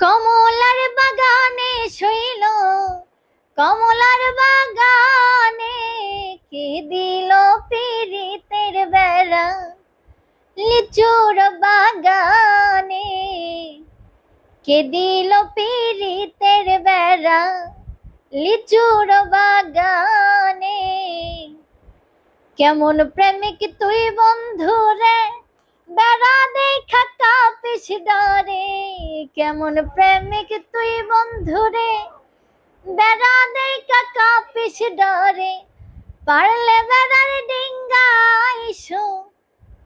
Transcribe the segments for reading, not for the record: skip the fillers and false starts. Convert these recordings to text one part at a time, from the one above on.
কমলার বাগানে শৈল, কমলার বাগানে কে দিল পীড়িতের বেড়া। লিচুর বাগানে কে দিল পীড়িতের বেড়া। লিচুর বাগানে কেমন প্রেমিক তুই বন্ধু রে, বেড়া দেখা কাঁপিস ডরে। কেমন প্রেমিক তুই বন্ধু রে, বেড়া দেখা কাঁপিস ডরে। পারলে বেড়ার ডিঙ্গা আইসো,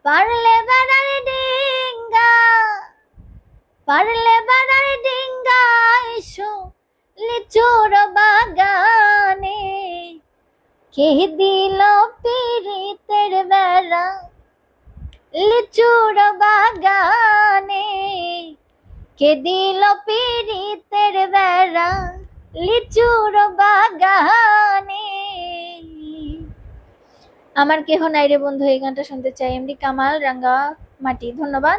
পারলে বেড়ার ডিঙ্গা, পারলে বেড়ার ডিঙ্গা আইসো লিচুর বাগানে। কে দিল পীড়িতের বেড়া। লিচুর বাগানে কে দিল পীড়িতের বেড়া। লিচুর বাগানে। আমার কেহ নাই রে বন্ধু এই গানটা শুনতে চাই। এমডি কামাল রাঙ্গা মাটি, ধন্যবাদ।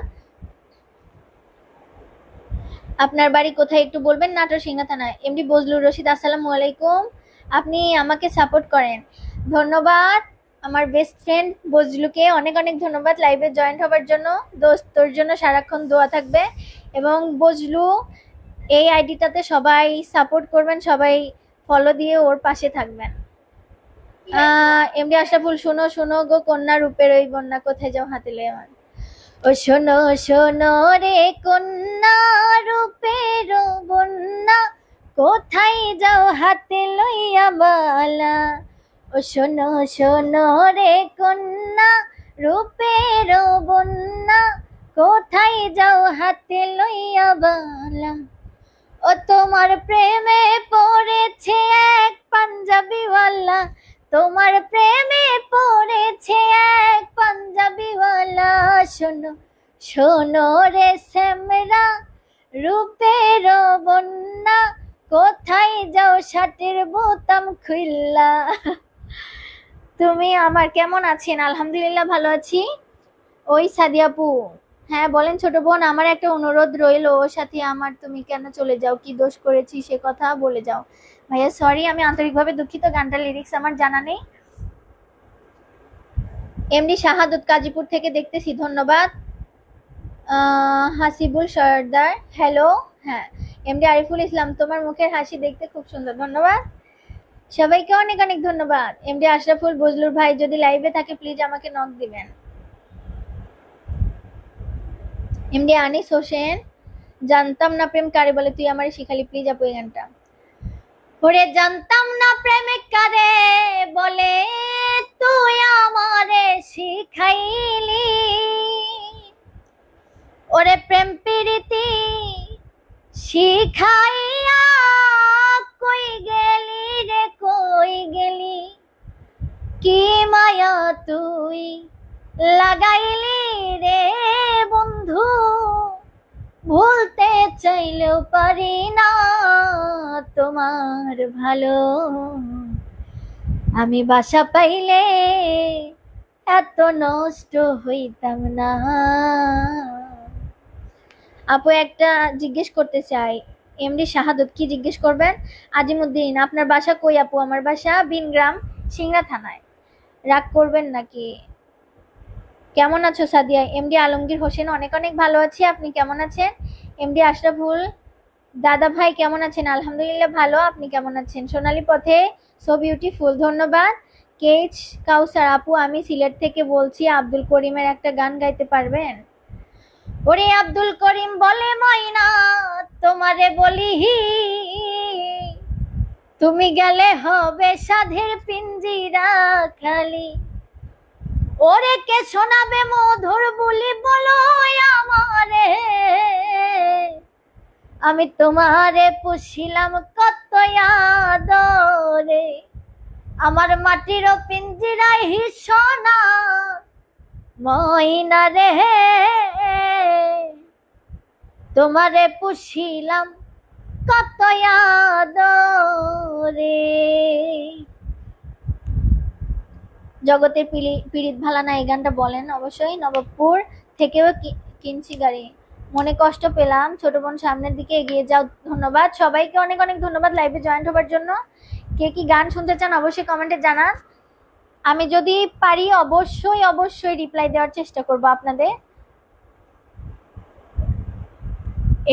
আপনার বাড়ি কোথায় একটু বলবেন? নাটোর সিংহা থানায়। এমডি বজলুর রশিদ, আসসালামু আলাইকুম। আপনি আমাকে সাপোর্ট করেন, ধন্যবাদ। আমার বেস্ট ফ্রেন্ড বজলুকে অনেক অনেক ধন্যবাদ লাইভে জয়েন্ট হবার জন্য। দোস্ত, তোর জন্য সারাক্ষণ দোয়া থাকবে। এবং বজলু এই আইডিটাতে সবাই সাপোর্ট করবেন, সবাই ফলো দিয়ে ওর পাশে থাকবেন। এমডি আশরাফুল, শোনো শোনো গো কন্যা রূপের ওই বন্যা, কোথায় যাও হাতে লয়ে আমার। ও শোনো শোনো রে কন্যা রূপের বন্যা, কোথায় যাও হাতে লইয়া বালা। ও শোনো শোনো রে কন্যা রূপের বন্যা, কোথায় যাও হাতে লইয়া বালা। ও তোমার প্রেমে পড়েছে এক পাঞ্জাবিওয়ালা, তোমার প্রেমে পড়েছে এক পাঞ্জাবিওয়ালা। শোনো শোনো রে শ্যামরা রূপের বন্যা, কোথায় যাও শার্টের বোতাম খুললা। তুমি আমার কেমন আছেন? আলহামদুলিল্লাহ ভালো আছি। ওই সাদিয়াপু, হ্যাঁ বলেন ছোট বোন। আমার একটা অনুরোধ রইল, ওর সাথে আমার তুমি কেন চলে যাও, কি দোষ করেছি সে কথা বলে যাও। ভাইয়া সরি, আমি আন্তরিকভাবে দুঃখিত, গানটার লিরিক্স আমার জানা নেই। এমডি শাহাদত কাজীপুর থেকে দেখতেছি, ধন্যবাদ। হাসিবুল সর্দার, হ্যালো। হ্যাঁ এমডি আরিফুল ইসলাম, তোমার মুখের হাসি দেখতে খুব সুন্দর, ধন্যবাদ। সবাইকে অনেক অনেক ধন্যবাদ। এমডি আশরাফুল, বজলুর ভাই যদি লাইভে থাকে প্লিজ আমাকে নক দিবেন। এমডি আনিস হোসেন, জানতাম না প্রেম কারে বলে, তুই আমারে শিখালি, প্লিজ আপু এই গানটা। ওরে জানতাম না প্রেম কারে বলে, তুই আমারে শিখাইলি। ওরে প্রেম প্রীতি শিখাইয়া কই গেলি রে, কই গেলি। কি মায়া তুই লাগাইলি রে বন্ধু, ভুলতে চাইলেও পারি না তোমার ভালো। আমি বাসা পাইলে এত নষ্ট হইতাম না। আপু একটা জিজ্ঞেস করতে চাই। এমডি শাহাদত, কি জিজ্ঞেস করবেন? আজিমুদ্দিন, আপনার বাসা কই আপু? আমার বাসা বিনগ্রাম, সিংড়া থানায়। রাগ করবেন নাকি? কেমন আছো সাদিয়া? এমডি আলমগীর হোসেন, অনেক অনেক ভালো আছি, আপনি কেমন আছেন? এমডি আশরাফুল, দাদা ভাই কেমন আছেন? আলহামদুলিল্লাহ ভালো, আপনি কেমন আছেন? সোনালী পথে, সো বিউটিফুল, ধন্যবাদ। কেচ কাউসার, আপু আমি সিলেট থেকে বলছি, আব্দুল করিমের একটা গান গাইতে পারবেন? ওরে আব্দুল করিম বলে ময়না তোমারে বলি, তুমি গেলে হবে সাধের পিঞ্জিরা খালি। ওরে কে শোনাবে মধুর বুলি বলো আমারে, আমি তোমারে পুষিলাম কত আদরে। আমার মাটির পিঞ্জিরায় সোনা ময়না রে, তোমারে পুষিলাম কত আদরে। জগতের পীড়িত ভালা না, এই গানটা বলেন অবশ্যই। নবাবপুর থেকেও কিনছি গাড়ি, মনে কষ্ট পেলাম। ছোট বোন সামনের দিকে এগিয়ে যাও। ধন্যবাদ সবাইকে, অনেক অনেক ধন্যবাদ লাইভে জয়েন্ট হবার জন্য। কে কি গান শুনতে চান অবশ্যই কমেন্টে জানান। আমি যদি পারি অবশ্যই অবশ্যই রিপ্লাই দেওয়ার চেষ্টা করব আপনাদের।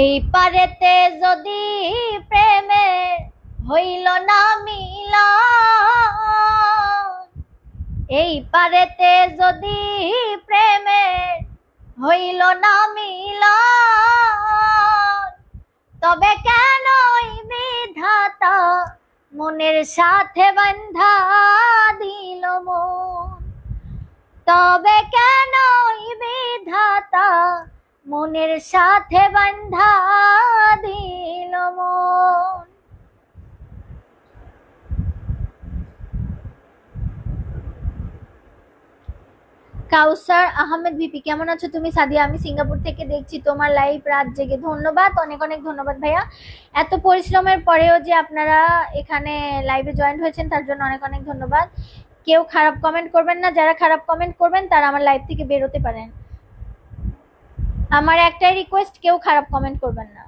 এই পারেতে যদি প্রেমের হইল না মিলন, এই পারেতে যদি প্রেমের হইল না মিলন, তবে কেন বিধাতা মনের সাথে বান্ধা দিল মন, তবে কেন বিধাতা মনের সাথে বান্ধা দিল মন। কাউসার আহমেদ ভিপি, কেমন আছো তুমি? সাদিয়া, আমি সিঙ্গাপুর থেকে দেখছি তোমার লাইভ রাত জেগে। ধন্যবাদ, অনেক অনেক ধন্যবাদ ভাইয়া। এত পরিশ্রমের পরেও যে আপনারা এখানে লাইভে জয়েন্ট হয়েছেন তার জন্য অনেক অনেক ধন্যবাদ। কেউ খারাপ কমেন্ট করবেন না, যারা খারাপ কমেন্ট করবেন তারা আমার লাইভ থেকে বেরোতে পারেন। আমার একটাই রিকোয়েস্ট, কেউ খারাপ কমেন্ট করবেন না।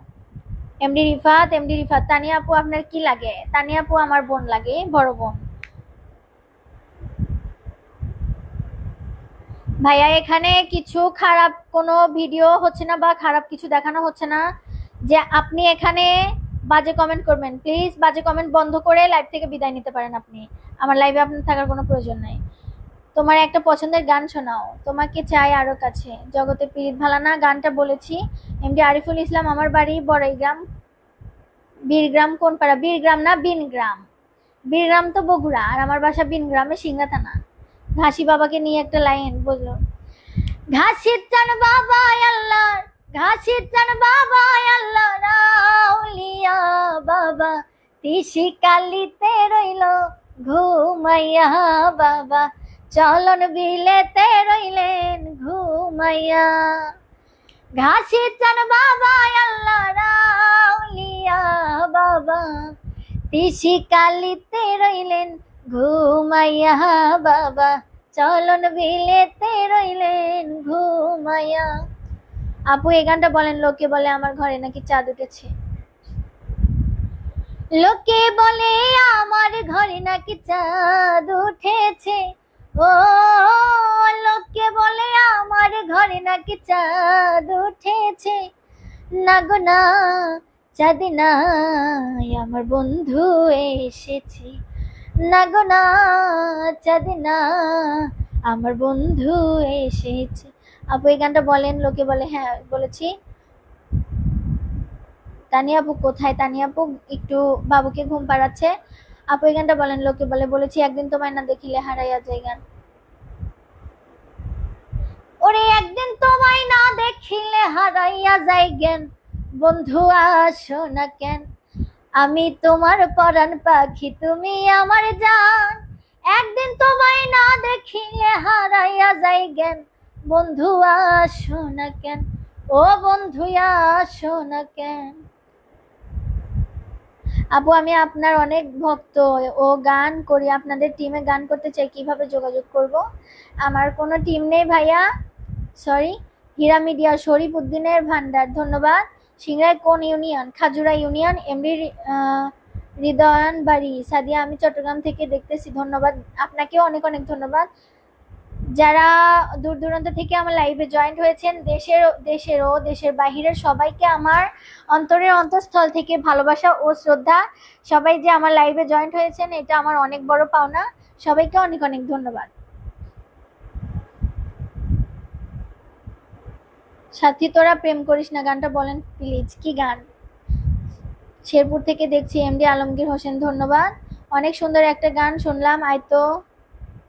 এমডি রিফাত, তানিয়া আপু আপনার কি লাগে? তানিয়া আপু আমার বোন লাগে, বড় বোন। ভাইয়া এখানে কিছু খারাপ কোনো ভিডিও হচ্ছে না বা খারাপ কিছু দেখানো হচ্ছে না যে আপনি এখানে বাজে কমেন্ট করবেন। প্লিজ বাজে কমেন্ট বন্ধ করে লাইভ থেকে বিদায় নিতে পারেন। আপনি আমার লাইভে আপনার থাকার কোনো প্রয়োজন নাই। তোমার একটা পছন্দের গান শোনাও। তোমাকে চাই আরো কাছে, জগতে পীড়িত ভালানা গানটা বলেছি। এমডি আরিফুল ইসলাম, আমার বাড়ি বড়াইগ্রাম। বীরগ্রাম কোন পাড়া? বীরগ্রাম না বীনগ্রাম। বীরগ্রাম তো বগুড়া, আর আমার বাসা বিনগ্রামে, সিংড়া থানা। ঘাসি বাবাকে নিয়ে একটা লাইন বললো, ঘাসির চান বাবা আল্লাহ, ঘাসির চান বাবা আল্লাহ, রাউলিয়া বাবা তিসি কালিতে রইল ঘুমাইয়া বাবা, চলন বিলেতে রইলেন ঘুমাইয়া। ঘাসির চান বাবা আল্লাহ, রাউলিয়া বাবা তিসি কালিতে রইলেন ঘুমাইয়া বাবা, চলন বিলেতে রইলেন ঘুমাইয়া। আপু এই গানটা বলেন। লোকে বলে আমার ঘরে নাকি চাঁদ উঠেছে, লোকে বলে আমার ঘরে নাকি চাঁদ উঠেছে, ও লোকে বলে আমার ঘরে নাকি চাঁদ উঠেছে, না গো না চাঁদ নাই আমার বন্ধু এসেছে, না গো না চাঁদ না আমার বন্ধু এসেছে। আপু এই গানটা বলেন। লোকে বলে, হ্যাঁ বলেছি। তানিয়া আপু কোথায়? তানিয়া আপু একটু বাবুকে ঘুম পাড়াচ্ছে। আপু এই গানটা বলেন। লোকে বলে বলেছি, একদিন তোমায় না দেখিলে হারাইয়া যায় গান। ওরে একদিন তোমায় না দেখিলে হারাইয়া যায় জ্ঞান, বন্ধু আসো না কেন, আমি তোমার পরাণ পাখি তুমি আমার জান, একদিন তোমায় না দেখিলে হারাইয়া যায় জ্ঞান, বন্ধু আসো না কেন, ও বন্ধু আসো না কেন। আপু আমি আপনার অনেক ভক্ত ও গান করি, আপনাদের টিমে গান করতে চাই, কিভাবে যোগাযোগ করব? আমার কোনো টিম নেই ভাইয়া, সরি। হীরা মিডিয়া, শরীফ উদ্দিনের ভান্ডার, ধন্যবাদ। সিংড়ায় কোন ইউনিয়ন? খাজুরা ইউনিয়ন। এমডি হৃদয়ন বাড়ি, সাদিয়া আমি চট্টগ্রাম থেকে দেখতেছি, ধন্যবাদ আপনাকেও, অনেক অনেক ধন্যবাদ। যারা দূর দূরান্ত থেকে আমার লাইভে জয়েন্ট হয়েছেন, দেশের ও দেশের বাহিরের সবাইকে আমার অন্তরের অন্তঃস্থল থেকে ভালোবাসা ও শ্রদ্ধা। সবাই যে আমার লাইভে জয়েন্ট হয়েছেন এটা আমার অনেক বড় পাওনা। সবাইকে অনেক অনেক ধন্যবাদ। সাথী তোরা প্রেম করিস না গানটা বলেন প্লিজ, কি গান? শেরপুর থেকে দেখছি। এমডি আলমগীর হোসেন, ধন্যবাদ। অনেক সুন্দর একটা গান শুনলাম,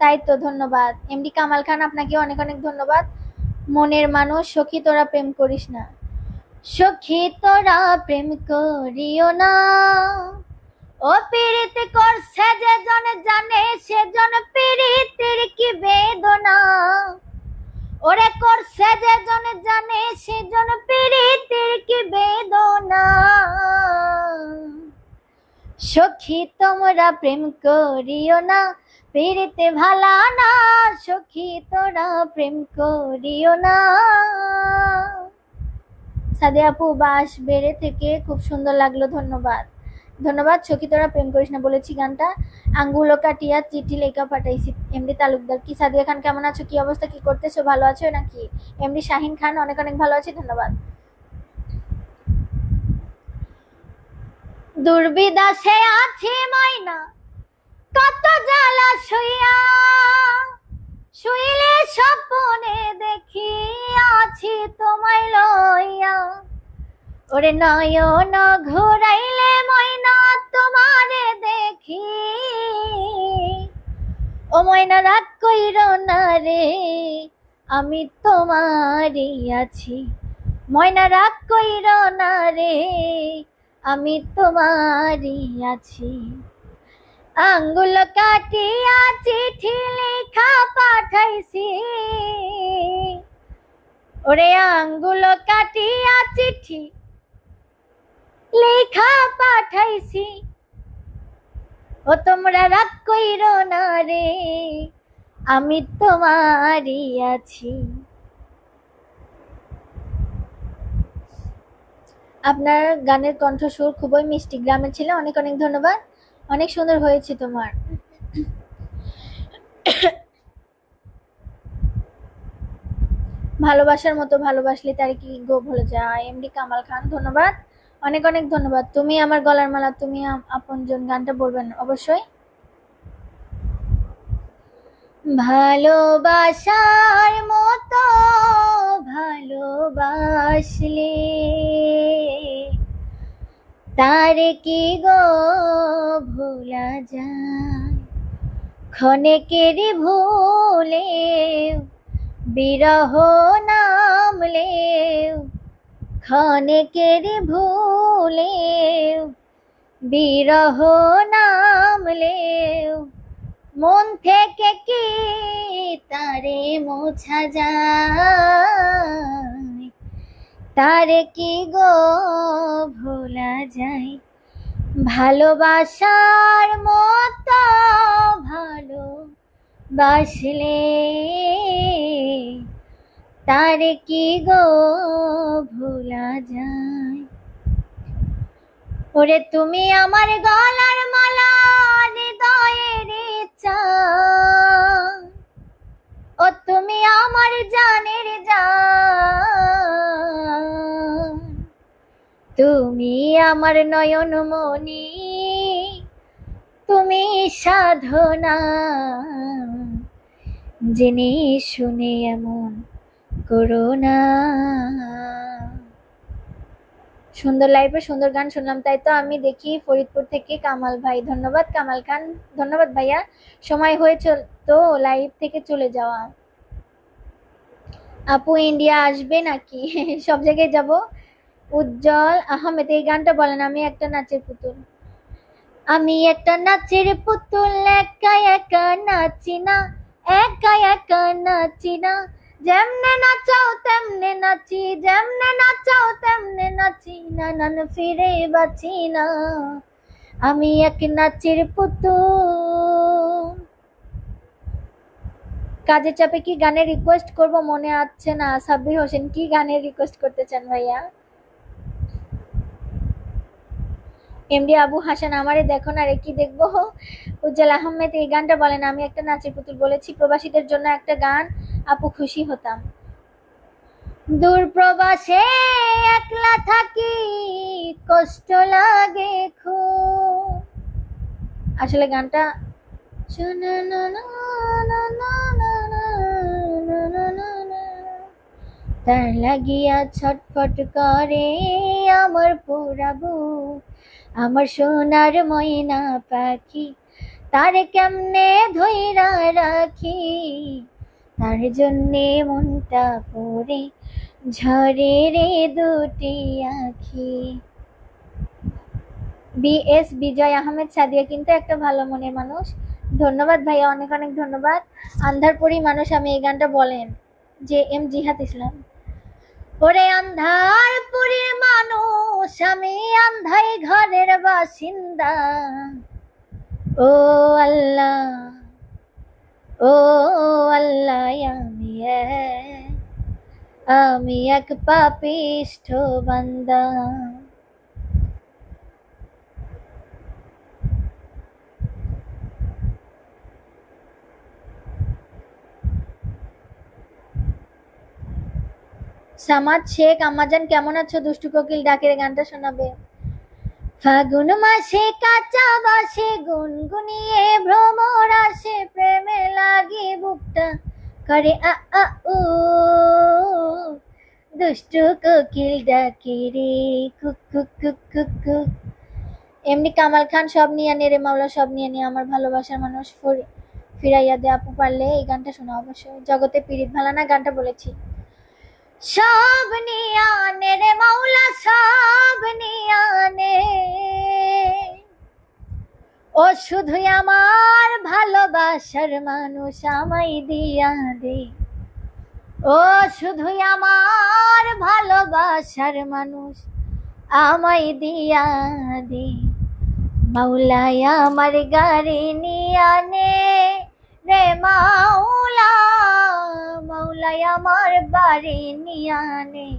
তাই তো ধন্যবাদ। এমডি কামাল খান, আপনাকে অনেক অনেক ধন্যবাদ। মনের মানুষ, সখী তোরা প্রেম করিস না, সখী তোরা প্রেম করিও না, ও পীড়িত করছে যে জন জানে সেজন পীড়িতের কি বেদনা, ওরে করছে যে জন জানে সেজন পীড়িতের কি বেদনা, সখী তোমরা প্রেম করিও না, পীড়িতে ভালা না, সখী তোরা প্রেম করিও না। সাদিয়া আপু বাস বেড়ে থেকে খুব সুন্দর লাগলো, ধন্যবাদ। ধন্যবাদ। সখী তোরা প্রেম করিস না বলেছি গানটা। আঙ্গুলো কাটিয়া চিঠি লেখা পাঠাইছি, এমডি তালুকদার। কি সাদিয়া খান কেমন আছো, কি অবস্থা, কি করতেছো, ভালো আছো নাকি? এমডি শাহিন খান অনেক অনেক ভালো আছি, ধন্যবাদ। দুর্বিদাসে আছি ময়না কত জ্বালা শুইয়া, শুইলে স্বপ্নে দেখি আছি তোমায় লইয়া। ওরে নয়ন ঘুরাইলে ময়না তোমারে দেখি, ও ময়না রাগ কইরো না রে আমি তোমারই আছি। ময়না রাগ কইরো না রে আমি তোমারই আছি। আঙ্গুল কাটিয়া চিঠি লেখা পাঠাইছি, ওরে আঙ্গুল কাটিয়া চিঠি লেখা পাঠাইছি, ও তোমরা রাগ কইরো না রে আমি তোমারই আছি। আপনার গানের কণ্ঠস্বর খুবই মিষ্টি, গ্রামের ছেলে, অনেক অনেক ধন্যবাদ, অনেক সুন্দর হয়েছে তোমার। ভালোবাসার মতো ভালোবাসলে তার কি গো ভুলে যায়, এমডি কামাল খান, ধন্যবাদ, অনেক অনেক ধন্যবাদ। তুমি আমার গলার মালা তুমি আপনজন গানটা বলবেন অবশ্যই। ভালোবাসার মতো ভালোবাসলে তার কি গো ভোলা যায়, ক্ষণেকের ভুলে বিরহ নামলে, ক্ষণেকের ভুলে বিরহ নামলে, মন থেকে কি তারে মোছা যায়, তারে কি গো ভোলা যায়। ভালোবাসার মতো ভালোবাসলে তারে কি গো ভোলা যায়। ওরে তুমি আমার গলার মালা হৃদয়ের চান, ও তুমি আমার জানের জান, তুমি আমার নয়ন মনি, তুমি সাধনা, জেনে শুনে এমন করোনা। সুন্দর লাইভে সুন্দর গান শুনলাম, তাই তো আমি দেখি ফরিদপুর থেকে কামাল ভাই, ধন্যবাদ কামাল খান, ধন্যবাদ ভাইয়া। সময় হয়েছে তো লাইভ থেকে চলে যাওয়া। আপু ইন্ডিয়া আসবে নাকি? সব জায়গায় যাব। উজ্জ্বল আহমেদ এই গানটা বলেন। আমি একটা নাচের পুতুল, আমি একটা নাচের পুতুল, একা একা নাচি না, একা একা নাচি না, যেমনে নাচাও তেমনে নাচি, যেমনে নাচাও তেমনে নাচি, নানান ফিরে বাঁচি না, আমি এক নাচের পুতুল। কাজের চাপে কি গানের রিকোয়েস্ট করব মনে আসছে না। সাব্বির হোসেন কি গানের রিকোয়েস্ট করতে চান ভাইয়া? এমডি আবু হাসান আমারে দেখো না রে, কি দেখবো। উজ্জ্বল আহমেদ এই গানটা বলেন। আমি একটা নাচের পুতুল বলেছি প্রবাসীদের জন্য একটা গান, আপু খুশি হতাম। দূর প্রবাসে একলা থাকি কষ্ট লাগে খুব, আসলে গানটা তার লাগিয়া ছটফট করে আমার পুরাবু, আমার সোনার ময়না পাখি, তার কেমনে ধইরা রাখি, তার জন্যে মনটা পড়ে ঝরে রে দুটি আখি। বিএস বিজয় আহমেদ সাদিয়া কিন্তু একটা ভালো মনের মানুষ, ধন্যবাদ ভাইয়া, অনেক অনেক ধন্যবাদ। আন্ধারপুরি মানুষ আমি এই গানটা বলেন, যে এম জিহাদ ইসলাম। ওরে আন্ধারপুরীর মানুষ আমি, আন্ধাই ঘরের বাসিন্দা, ও আল্লাহ ও আল্লাহ আমি আমি এক পাপিষ্ঠ বান্দা। সামাদ শেখ, আম্মাজান কেমন আছো? দুষ্টু কোকিল ডাকের গানটা শোনাবে। ফাগুন মাসে কাঁচা বাসে গুনগুনিয়ে ভ্রমর আসে, প্রেমে লাগে বুকটা করে আ আ উ, দুষ্টু কোকিল ডাকে রে cook cook cook cook cook. এমনি কামাল খান সব নিয়ে নে রে মাওলা, সব নিয়ে নে আমার ভালোবাসার মানুষ ফিরাইয়া দে। আপু পারলে এই গানটা শোনা অবশ্যই। জগতে পীড়িত ভালা না গানটা বলেছি। সব নিয়া নে রে মাওলা, সব নিয়া নে, ও শুধুই আমার ভালোবাসার মানুষ আমায় দিয়া দে, ও শুধুই আমার ভালোবাসার মানুষ আমায় দিয়া দে। মাওলাই আমার গাড়ি নিয়া নে রে মাওলা, মাওলাই আমার বাড়ি নিয়া নে,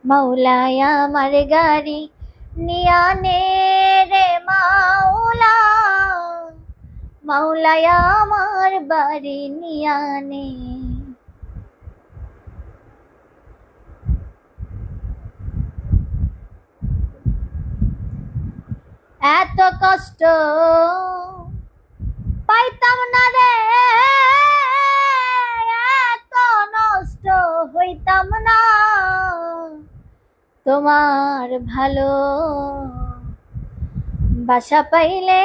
মাওলাই আমার গাড়ি নিয়া নে রে মাওলা, মাওলাই আমার বাড়ি নিয়া নে। এত কষ্ট পাইতাম না রে, এত নষ্ট হইতাম না, তোমার ভালো বাসা পাইলে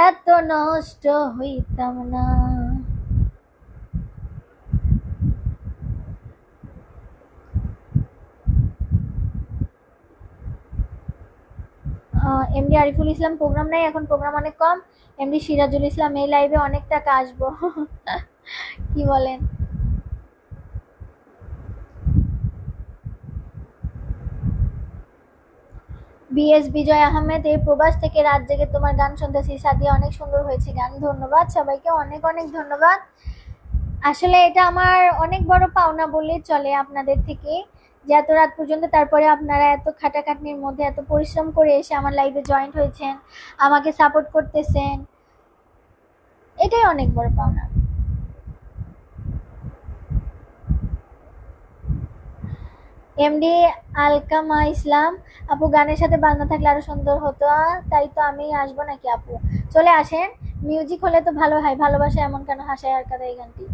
এত নষ্ট হইতাম না। এমডি আরিফুল ইসলাম প্রোগ্রাম নাই এখন, প্রোগ্রাম অনেক কম। এমডি সিরাজুল ইসলাম এই লাইভে অনেক টাকা আসবো কি বলেন? বিএস বিজয় আহমেদ, এই প্রবাস থেকে রাত জেগে তোমার গান শুনতেছি সাদিয়া, অনেক সুন্দর হয়েছে গান। ধন্যবাদ সবাইকে, অনেক অনেক ধন্যবাদ। আসলে এটা আমার অনেক বড় পাওনা বললেই চলে আপনাদের থেকে, যে এত রাত পর্যন্ত তারপরে আপনারা এত খাটাখাটনির মধ্যে এত পরিশ্রম করে এসে আমার লাইভে জয়েন্ট হয়েছেন, আমাকে সাপোর্ট করতেছেন, এটাই অনেক বড় পাওনা। এমডি আলকামা ইসলাম, আপু গানের সাথে বাজনা থাকলে আরো সুন্দর হতো, তাই তো আমি আসবো নাকি আপু? চলে আসেন, মিউজিক হলে তো ভালো হয়। ভালোবাসা এমন কেন হাসায় আর কাদা, এই গানটি।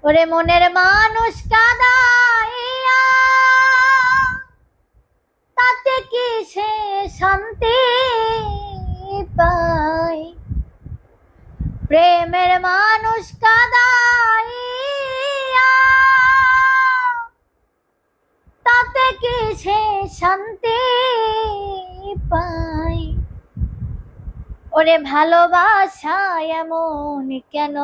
ওরে মনের মানুষ কাদাইয়া তাতে কি সে শান্তি পায়, প্রেমের মানুষ কাদাইয়া তাতে কি সে শান্তি পায়, ওরে ভালোবাসা এমন কেন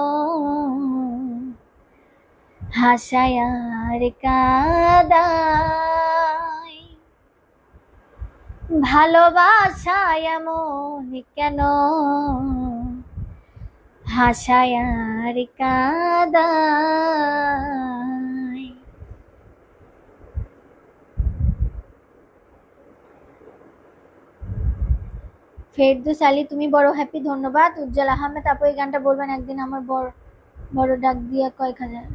হাসায় আর কাদায়, ভালোবাসা এমন কেন হাসায় আর কাদায়। ফেরদৌস আলী, তুমি বড় হ্যাপি, ধন্যবাদ। উজ্জ্বল আহমেদ, আপু এই গানটা বলবেন। একদিন আমার বড় বড় ডাক দিয়া কয়েক হাজার,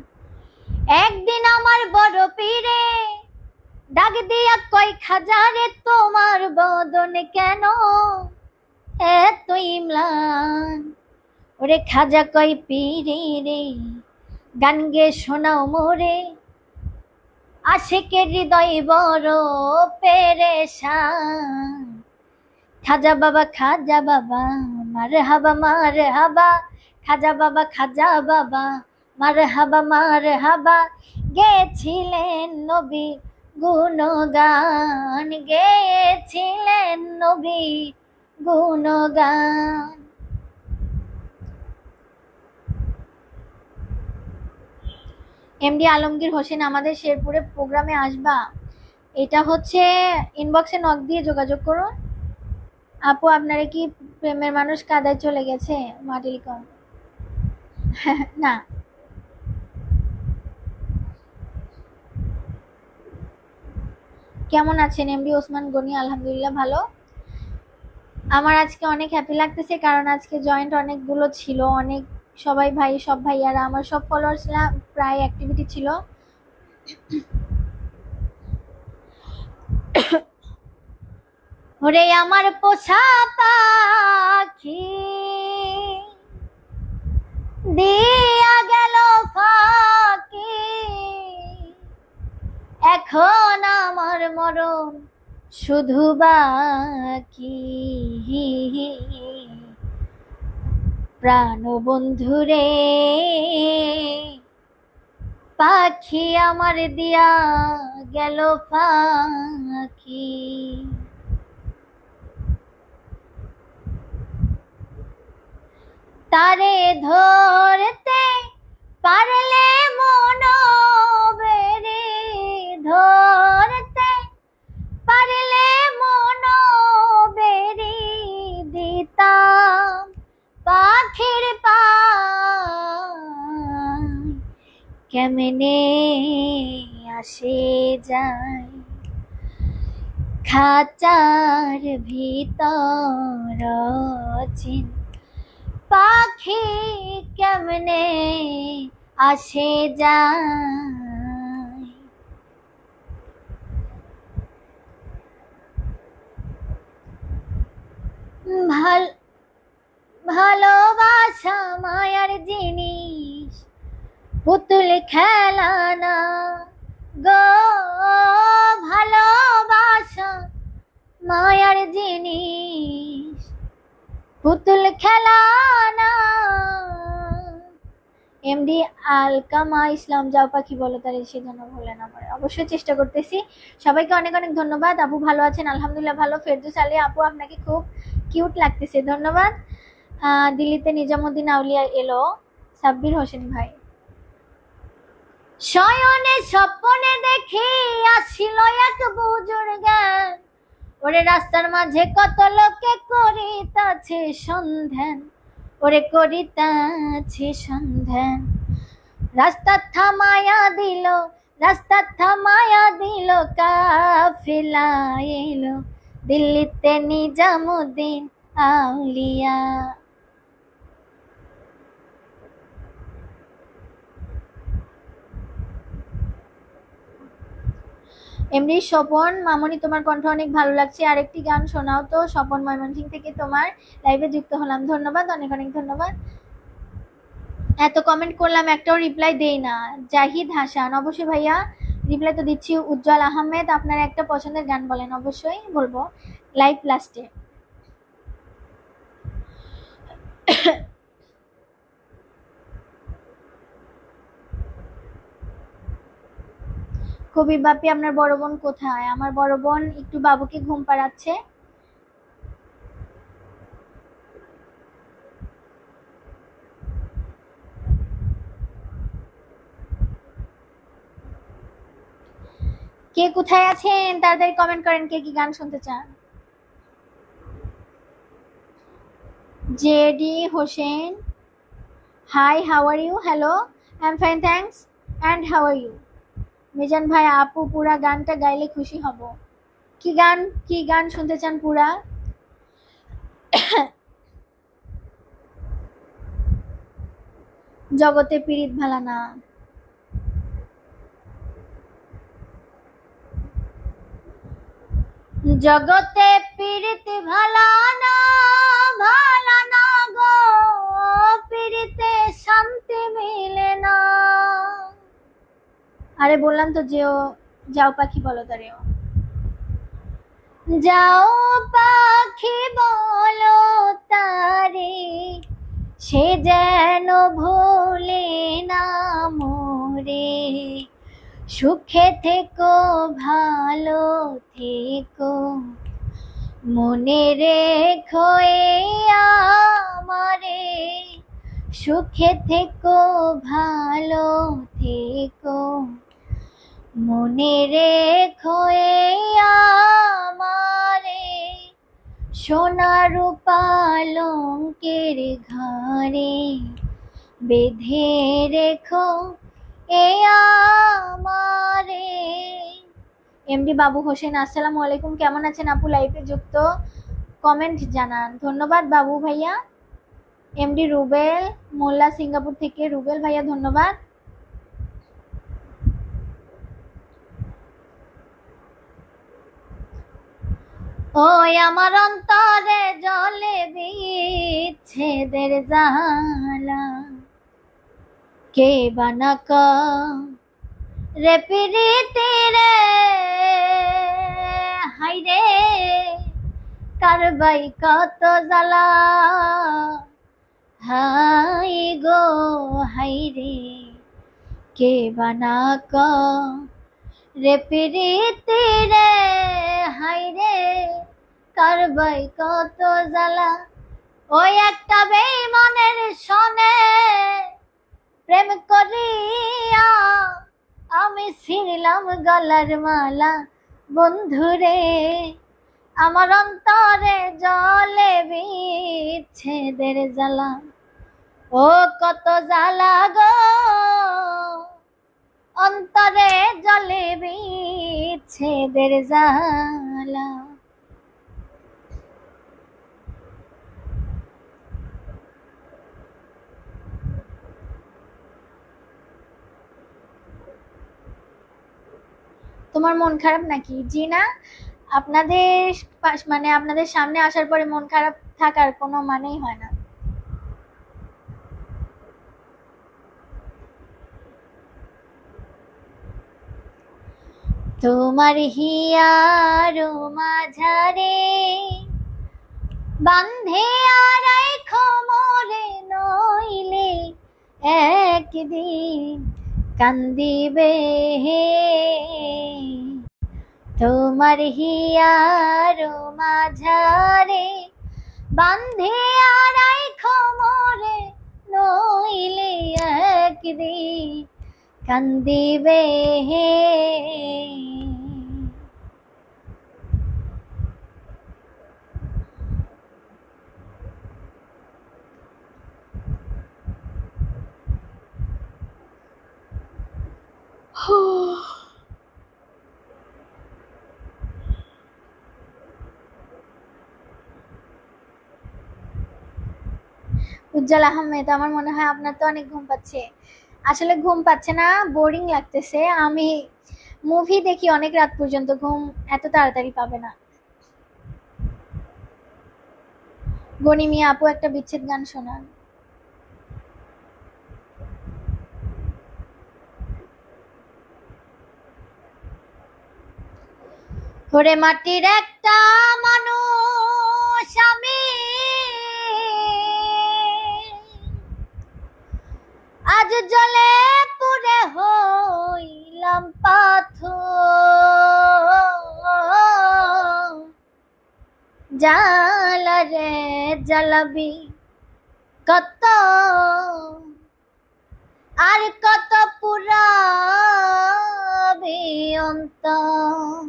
একদিন আমার বড় পীরে ডাক দিয়া কয়েক হাজারে, তোমার বদন কেন এত ইমলান, ওরে খাজা কয় পীরে রে গান গে শোনাও মোরে, আশিকের হৃদয় বড় পেরেশান, খাজা বাবা মার হাবা, খাজা বাবা মার হাবা, গেছিলেন নবী গুণগান, গেছিলেন নবী গুণগান। এমডি আলমগীর হোসেন, আমাদের শেরপুরে প্রোগ্রামে আসবা? এটা হচ্ছে ইনবক্সে নক দিয়ে যোগাযোগ করুন। আপু আপনারা কি প্রেমের মানুষ কাদায় চলে গেছে? মাটির কম না, কেমন আছেন এমডি ওসমান গনি? আলহামদুলিল্লাহ ভালো। আমার আজকে অনেক হ্যাপি লাগতেছে, কারণ আজকে জয়েন্ট অনেকগুলো ছিল, অনেক সবাই ভাই, সব ভাইয়ারা, আমার সব ফলোয়ার্সরা প্রায় অ্যাক্টিভিটি ছিল। ওরে আমার পোষা পাখি দিয়া গেল ফাঁকি, এখন আমার মরণ শুধু বাকি। প্রাণ বন্ধুরে পাখি আমার দিয়া গেল ফাঁকি। তারে ধরতে পারলে মন বেরে, ধরতে পারলে মন বেরি দিতাম পাখির পায়, কেমনে আসে যায় খাঁচার ভিতর চিন, পাখি কেমনে আসে যায়। ভালোবাসা মায়ার জিনিস, পুতুল খেলা না গো। ভালোবাসা মায়ার জিনিস, পুতুল খেলা না। এমডি আলকামা ইসলাম যাও পাখি বলো তার সেজন্য বললেন আমার, অবশ্যই চেষ্টা করতেছি। সবাইকে অনেক অনেক ধন্যবাদ। আপু ভালো আছেন? আলহামদুলিল্লাহ ভালো। ফেরদৌস আলী আপু আপনাকে খুব কিউট লাগতেছে, ধন্যবাদ। দিল্লিতে নিজামুদ্দিন আউলিয়া এলো। সাব্বির হোসেন ভাই, শয়নে স্বপ্নে দেখি আসিল এক বুজুর জ্ঞান, ওরে রাস্তার মাঝে কত লোকে করিতাছে সন্ধান, ওরে করিতাছে সন্ধান। রাস্তা থামায়া দিল, রাস্তা থামায়া দিল, কাফেলা এলো দিল্লিতে নিজামুদ্দিন আউলিয়া। এমনি স্বপন মামনি, তোমার কণ্ঠ অনেক ভালো লাগছে, আরেকটি গান শোনাও তো। স্বপন ময়মনসিং থেকে তোমার লাইভে যুক্ত হলাম, ধন্যবাদ, অনেক অনেক ধন্যবাদ। এত কমেন্ট করলাম, একটাও রিপ্লাই দেই না। জাহিদ হাসান, অবশ্যই ভাইয়া রিপ্লাই তো দিচ্ছি। উজ্জ্বল আহমেদ, আপনার একটা পছন্দের গান বলেন, অবশ্যই বলবো লাইভ লাস্টে। কবির বাপি, আপনার বড় বোন কোথায়? আমার বড় বোন একটু বাবুকে ঘুম পাড়াচ্ছে। কে কোথায় আছেন তাড়াতাড়ি কমেন্ট করেন, কে কি গান শুনতে চান। JD Hossain, hi, how are you? Hello, I am fine thanks, and how are you? Mizan ভাই, আপু পুরা গানটা গাইলে খুশি হব। কি গান শুনতে চান পুরা? জগতে পীড়িত ভালা না, জগতে পীড়িত ভালা না, ভালা না গো, পীড়িতে শান্তি মিলে না। আরে বললাম তো যেও, যাও পাখি বলো তারেও, যাও পাখি বলো তারে, সে যেন ভোলে না মোরে। সুখে থেকো, ভালো থেকো, মনে রেখো আমারে। সুখে থেকো, ভালো থেকো, মনে রেখো আমারে। সোনা রূপা লঙ্কের ঘরে বেঁধে রেখো আমারে। এমডি বাবু হোসেন, আসসালামু আলাইকুম, কেমন আছেন আপু? লাইভে যুক্ত, কমেন্ট জানান। ধন্যবাদ বাবু ভাইয়া। এমডি রুবেল মোল্লা সিঙ্গাপুর থেকে, রুবেল ভাইয়া ধন্যবাদ। ওই আমার অন্তরে জলে বিচ্ছেদের জালা, কে বানাক রে পিরিতি রে, হাই রে কারবাই কত জ্বালা, হাই গো হাই রে কে বানাক রে পিরিতি রে, হাই রে কারবাই কত জ্বালা। ওই একটা বেঈমানের সনে প্রেম করিয়া আমি ছিঁড়লাম গলার মালা, বন্ধুরে আমার অন্তরে জলে বিচ্ছেদের জ্বালা, ও কত জ্বালা গো অন্তরে জলে বিচ্ছেদের জ্বালা। তোমার মন খারাপ নাকি? জি না, আপনাদের মানে আপনাদের সামনে আসার পরে মন খারাপ থাকার কোনো মানেই হয় না। তোমার হিয়ার মাঝারে বান্ধে আর খমরে, নইলে একদিন কান্দিবে হে। তোমার হিয়ার মাঝারে বান্ধে আর খমরে, নইলে একদিন কান্দিবে হে। উজ্জ্বল আহমেদ, আমার মনে হয় আপনার তো অনেক ঘুম পাচ্ছে। আসলে ঘুম পাচ্ছে না, বোরিং লাগতেছে। আমি মুভি দেখি অনেক রাত পর্যন্ত, ঘুম এত তাড়াতাড়ি পাবে না। গনি মিয়া আপু একটা বিচ্ছেদ গান শোনান। ওরে মাটির একটা মানুষ আমি, আজ জলে পুড়ে হইলাম পাথর, জ্বালা রে জ্বালাবি কত, আর কত পুরাবি অন্তর,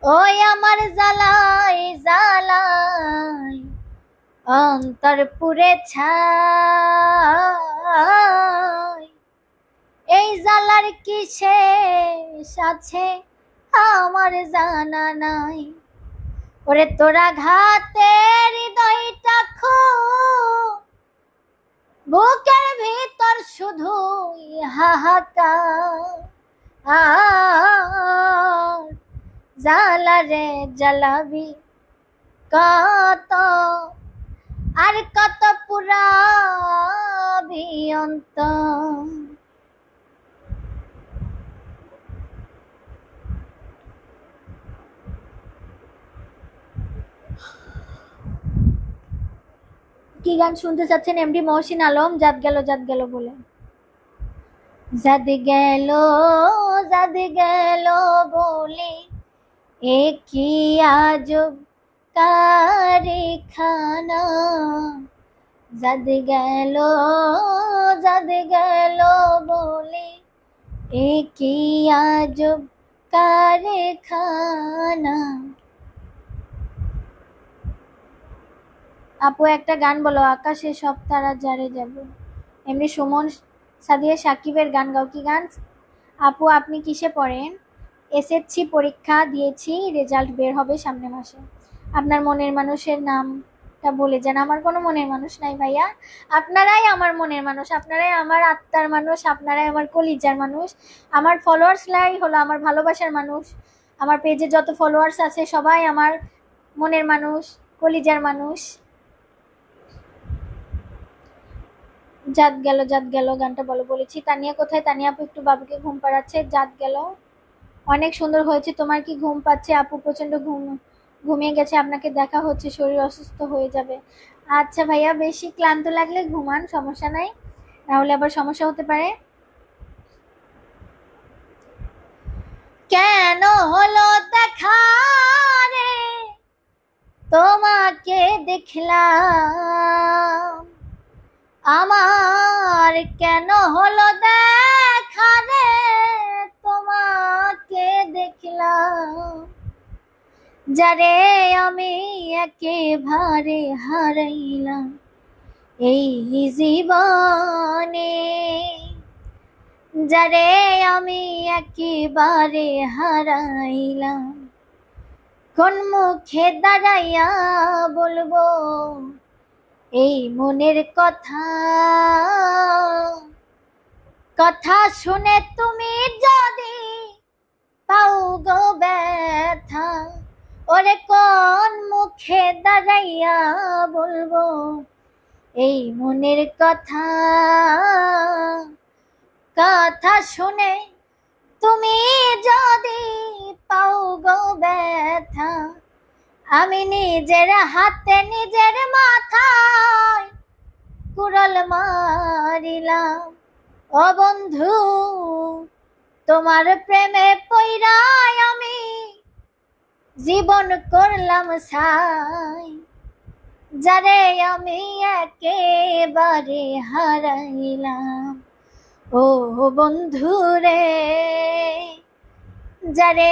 ওই আমার জ্বালাই জ্বালাই অন্তর পুরে ছাই। এই জ্বালার কি শেষ আছে আমার জানা নাই। ওরে তোরা ঘাতের হৃদয়টা খুব, বুকের ভিতর শুধু হাহাকার, জ্বালা রে জ্বালাবি কত, আর কত পুরাবি অন্তর। কি গান শুনতে চাচ্ছেন এমডি মহসিন আলম? জাত গেল বলে। জাত গেল বলে এ কি আজব কারখানা, জাত গেল বলে এ কি আজব কারখানা। আপু একটা গান বলো, আকাশে সব তারা যারে যাবে। এমনি সুমন সাদিয়া সাকিবের গান গাও। কি গান আপু? আপনি কিসে পড়েন? এসএসসি পরীক্ষা দিয়েছি, রেজাল্ট বের হবে সামনে মাসে। আপনার মনের মানুষের নামটা বলে যান। আমার কোনো মনের মানুষ নাই ভাইয়া, আপনারাই আমার মনের মানুষ, আপনারাই আমার আত্মার মানুষ, আপনারাই আমার কলিজার মানুষ। আমার ফলোয়ার্সরাই হলো আমার ভালোবাসার মানুষ। আমার পেজে যত ফলোয়ার্স আছে সবাই আমার মনের মানুষ, কলিজার মানুষ। জাত গেল গানটা বলো বলেছি। তানিয়া কোথায়? তানিয়া আপু একটু বাবুকে ঘুম পাড়াচ্ছে। জাত গেল অনেক সুন্দর হয়েছে। তোমার কি ঘুম পাচ্ছে? আপু প্রচন্ড ঘুমিয়ে গেছে, আপনাকে দেখা হচ্ছে, শরীর অসুস্থ হয়ে যাবে। আচ্ছা ভাইয়া, বেশি ক্লান্ত লাগলে ঘুমান, সমস্যা নাই, তাহলে আবার সমস্যা হতে পারে। কেন হলো দেখা রে তোমাকে দেখলাম, আমার কেন হলো দেখা রে তোমাকে দেখলাম, যারে আমি একেবারে হারাইলাম এই জীবনে, যারে আমি একেবারে হারাইলাম, কোন মুখে দাঁড়াইয়া বলবো এই মনের কথা, কথা শুনে তুমি যদি পাও গো ব্যথা, ওরে কোন মুখে দাঁড়াইয়া বলবো এই মনের কথা, কথা শুনে তুমি যদি পাও গো ব্যথা, আমি নিজের হাতে নিজের মাথায় কুড়াল মারিলাম। ও বন্ধু, তোমার প্রেমে পইড়াই আমি জীবন করলাম ছাই, যারে আমি একেবারে হারাইলাম। ও বন্ধু রে, যারে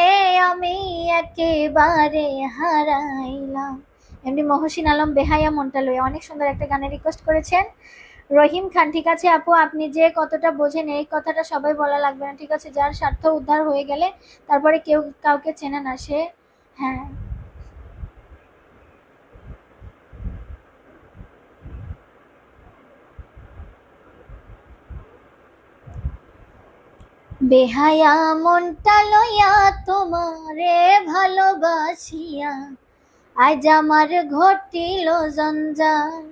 আমি একেবারে হারাইলাম। এমনি মহসিন আলম বেহায়া মনটা লইয়া অনেক সুন্দর একটা গানের রিকোয়েস্ট করেছেন। রহিম খান, ঠিক আছে আপু, আপনি যে কতটা বোঝেন এই কথাটা সবাই বলা লাগবে না, ঠিক আছে? যার স্বার্থ উদ্ধার হয়ে গেলে তারপরে কেউ কাউকে চেনে না, সে হ্যাঁ। বেহায়া মনটা লইয়া তোমারে ভালোবাসিয়া আজ আমার ঘটিল জঞ্জাল,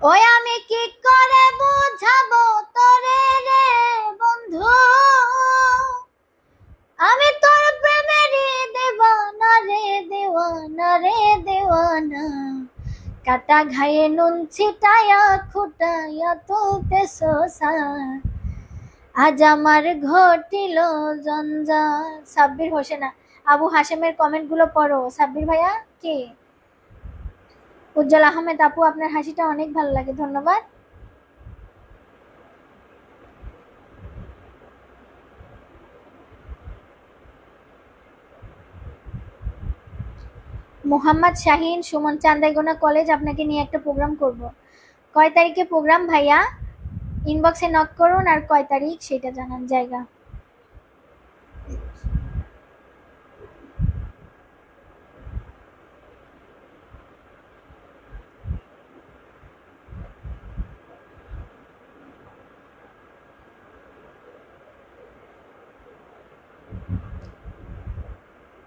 ওই আমি কি করে বুঝাবো তোরে রে বন্ধু, আমি তোর প্রেমেরই দেওয়ানা রে দেওয়ানা রে দেওয়ানা, কাটা ঘায়ে নুন ছিটায়া খুটায়া তুলতেছো সার, আজ আমার ঘটিল জঞ্জাল। সাব্বির হোসেনা, আবু হাশেমের কমেন্ট গুলো পড়ো। সাব্বির ভাইয়া কে? উজ্জ্বল আহমেদ আপু, আপনার হাসিটা অনেক ভালো লাগে, ধন্যবাদ। মোহাম্মদ শাহিন সুমন, চান্দাইগোনা কলেজ, আপনাকে নিয়ে একটা প্রোগ্রাম করব। কয় তারিখে প্রোগ্রাম ভাইয়া? ইনবক্সে নক করুন আর কয় তারিখ সেটা জানান, জায়গা।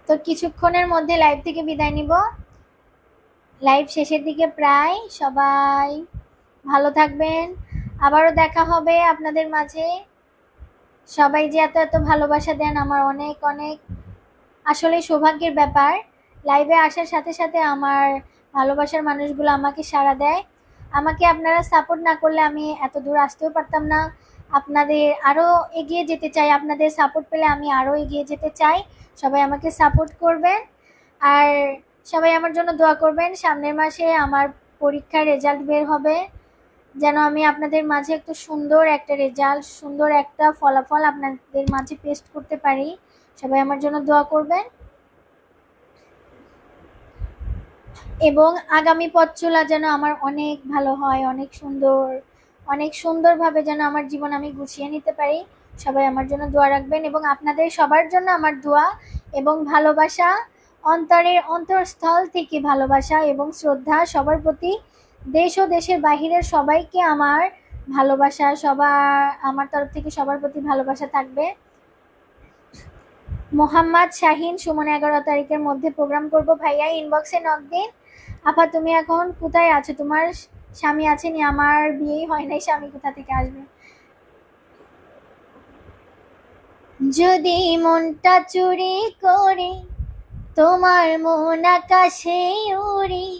তো কিছুক্ষণের মধ্যে লাইভ থেকে বিদায় নিব, লাইভ শেষের দিকে প্রায়। সবাই ভালো থাকবেন, আবারও দেখা হবে আপনাদের মাঝে। সবাই যে এত এত ভালোবাসা দেন আমার অনেক অনেক আসলে সৌভাগ্যের ব্যাপার। লাইভে আসার সাথে সাথে আমার ভালোবাসার মানুষগুলো আমাকে সাড়া দেয়। আমাকে আপনারা সাপোর্ট না করলে আমি এত দূর আসতেও পারতাম না। আপনাদের আরও এগিয়ে যেতে চাই, আপনাদের সাপোর্ট পেলে আমি আরও এগিয়ে যেতে চাই। সবাই আমাকে সাপোর্ট করবেন আর সবাই আমার জন্য দোয়া করবেন। সামনের মাসে আমার পরীক্ষার রেজাল্ট বের হবে, যেন আমি আপনাদের মাঝে একটু সুন্দর একটা রেজাল্ট, সুন্দর একটা ফলাফল আপনাদের মাঝে পেস্ট করতে পারি। সবাই আমার জন্য দোয়া করবেন এবং আগামী পথ চলা যেন আমার অনেক ভালো হয়, অনেক সুন্দরভাবে যেন আমার জীবন আমি গুছিয়ে নিতে পারি। সবাই আমার জন্য দোয়া রাখবেন এবং আপনাদের সবার জন্য আমার দোয়া এবং ভালোবাসা, অন্তরের অন্তঃস্থল থেকে ভালোবাসা এবং শ্রদ্ধা সবার প্রতি। দেশ ও দেশের বাহিরের সবাইকে আমার ভালোবাসা, আমার তরফ থেকে সবার প্রতি ভালোবাসা থাকবে। মোহাম্মদ শাহিন, সুমন 11 তারিখের মধ্যে প্রোগ্রাম করব ভাইয়া, ইনবক্সে নক দিন। আপা তুমি এখন কোথায় আছো? তোমার স্বামী আছেনি? আমার বিয়েই হয় নাই, স্বামী কোথা থেকে আসবে? যদি মনটা চুরি করি তোমার মন আকাশে উড়ি,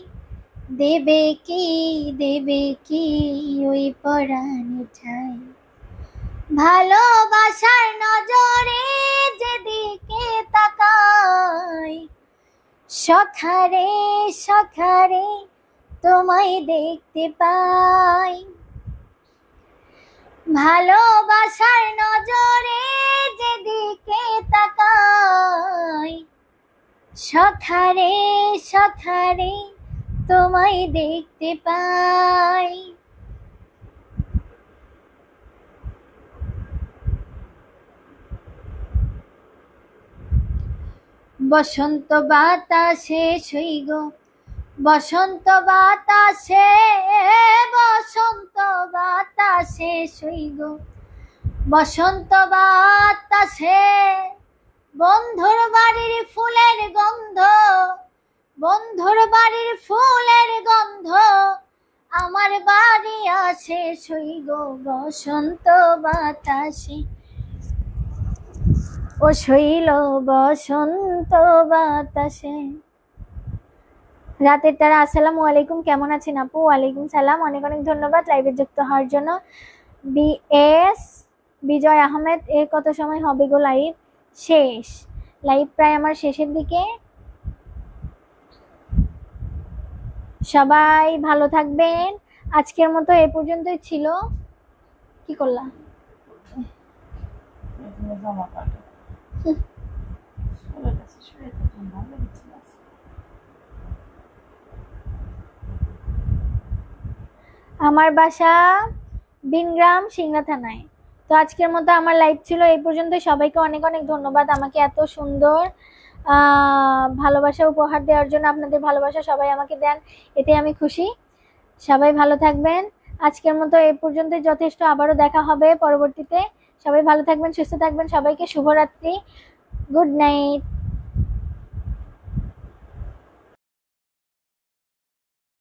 দেবে কি ওই পরাণে ঠাই? ভালোবাসার নজরে যেদিকে তাকাই, সখারে সখারে তোমায় দেখতে পাই। ভালোবাসার নজরে যেদিকে তাকাই, সখারে সখারে তোমায় দেখতে পাই। বসন্ত বাতাসে সই গো, বসন্ত বাতাসে, বসন্ত বাতাসে সই গো, বসন্ত বাতাসে বন্ধুর বাড়ির ফুলের গন্ধ, বন্ধুর বাড়ির ফুলের গন্ধ আমার বাড়ি আসে সই গো, বসন্ত বাতাসে ও শৈল বসন্ত বাতাসে। রাতের তারা, আসসালামু আলাইকুম, কেমন আছেন আপু? ওয়ালাইকুম সালাম, অনেক অনেক ধন্যবাদ লাইভে যুক্ত হওয়ার জন্য। বিএস বিজয় আহমেদ, এর কত সময় হবে গো লাইভ শেষ? লাইভ প্রায় আমার শেষের দিকে। সবাই ভালো থাকবেন, আজকের মতো এ পর্যন্তই ছিল। কি করলাম? আমার বাসা বিনগ্রাম, সিংড়া থানায়। তো আজকের মতো আমার লাইভ ছিল এই পর্যন্ত। সবাইকে অনেক অনেক ধন্যবাদ আমাকে এত সুন্দর ভালোবাসা উপহার দেওয়ার জন্য। আপনাদের ভালোবাসা সবাই আমাকে দেন, এতে আমি খুশি। সবাই ভালো থাকবেন, আজকের মতো এই পর্যন্তই যথেষ্ট। আবারও দেখা হবে পরবর্তীতে। সবাই ভালো থাকবেন, সুস্থ থাকবেন, সবাইকে শুভরাত্রি, গুড নাইট।